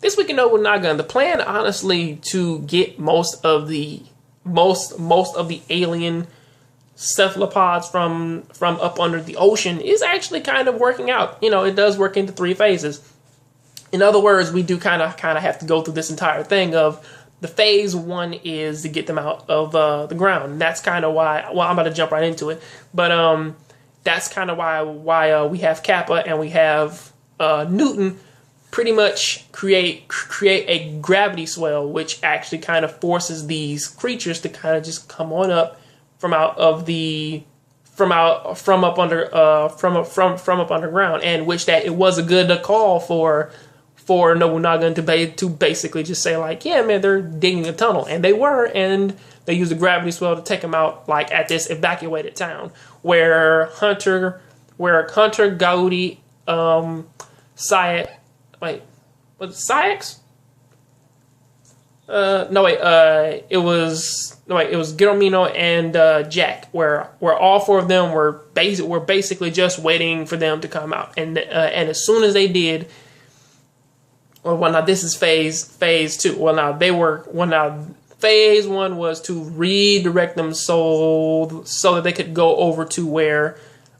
this week in Nobunagun, the plan, honestly, to get most of the alien cephalopods from up under the ocean is actually kind of working out. You know, it does work into 3 phases. In other words, we do kind of have to go through this entire thing of the phase 1 is to get them out of the ground. And that's kind of why. Well, I'm about to jump right into it, but that's kind of why we have Kappa and we have Newton pretty much create a gravity swell, which actually kind of forces these creatures to kind of just come on up from up underground, and which that it was a good call for Nobunagun to basically just say like, yeah, man, they're digging a tunnel, and they were, and they used the gravity swell to take them out like at this evacuated town where Hunter, Gaudi, Sayek. Wait, was it Sayx? It was Guillermino and Jack, where all 4 of them were basically just waiting for them to come out, and as soon as they did, well, now this is phase 2. Phase 1 was to redirect them so that they could go over to where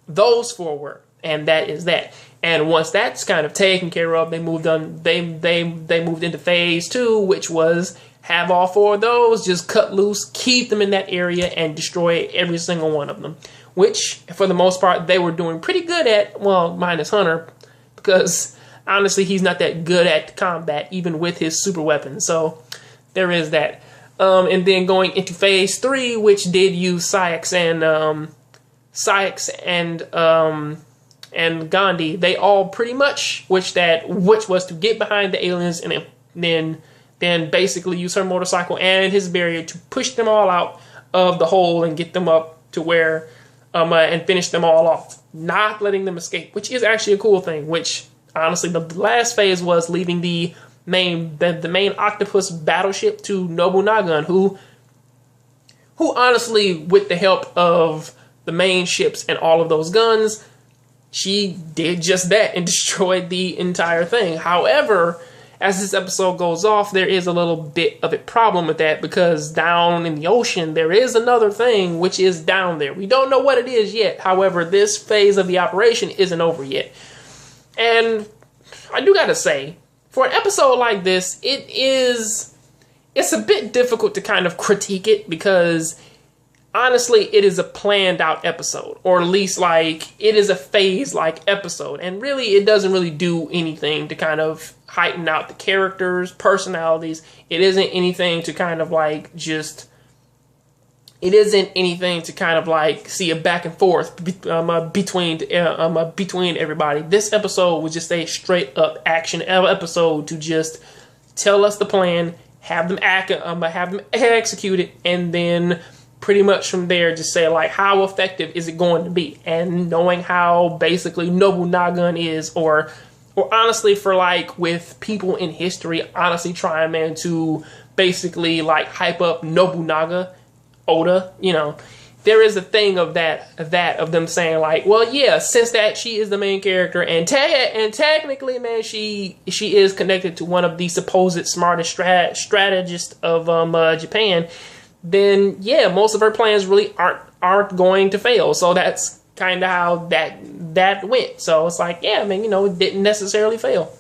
those 4 were, and that is that. And once that's kind of taken care of, they moved on. They moved into phase 2, which was have all 4 of those just cut loose, keep them in that area, and destroy every single one of them. Which, for the most part, they were doing pretty good at. Well, minus Hunter, because honestly, he's not that good at combat, even with his super weapons. So there is that. And then going into phase 3, which did use Sayx and Gandhi, they all pretty much, which was to get behind the aliens and then basically use her motorcycle and his barrier to push them all out of the hole and get them up to where and finish them all off, not letting them escape, which is actually a cool thing. Which honestly, the last phase was leaving the main octopus battleship to Nobunagun, who honestly, with the help of the main ships and all of those guns, she did just that and destroyed the entire thing. However, as this episode goes off, there is a little bit of a problem with that, because down in the ocean, there is another thing which is down there. We don't know what it is yet. However, this phase of the operation isn't over yet. And I do gotta say, for an episode like this, it's a bit difficult to kind of critique it, because honestly, it is a planned out episode, or at least like it is a phase like episode, and really it doesn't really do anything to kind of heighten out the characters' personalities. It isn't anything to kind of like see a back and forth between everybody. This episode was just a straight up action episode to just tell us the plan, have them execute it, and then pretty much from there just say like, how effective is it going to be? And knowing how basically Nobunagun is, or honestly, for like with people in history, honestly trying, man, to basically like hype up Nobunaga, Oda, you know, there is a thing of of them saying like, well, yeah, since that she is the main character and technically, man, she is connected to one of the supposed smartest strategists of Japan, then yeah, most of her plans really aren't going to fail. So that's kind of how that went. So it's like, yeah, man, you know, it didn't necessarily fail.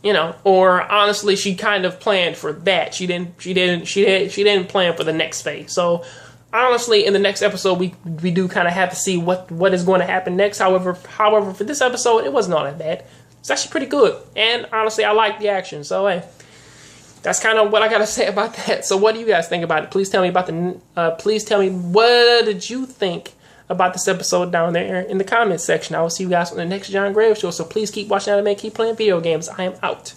You know, or honestly, she kind of planned for that. She didn't plan for the next phase. So honestly, in the next episode, we do kind of have to see what is going to happen next. However, for this episode, it wasn't all that bad. It's actually pretty good, and honestly, I like the action. So hey, that's kind of what I gotta say about that. So what do you guys think about it? Please tell me what did you think about this episode down there in the comments section. I will see you guys on the next John Graves show. So please keep watching anime, keep playing video games. I am out.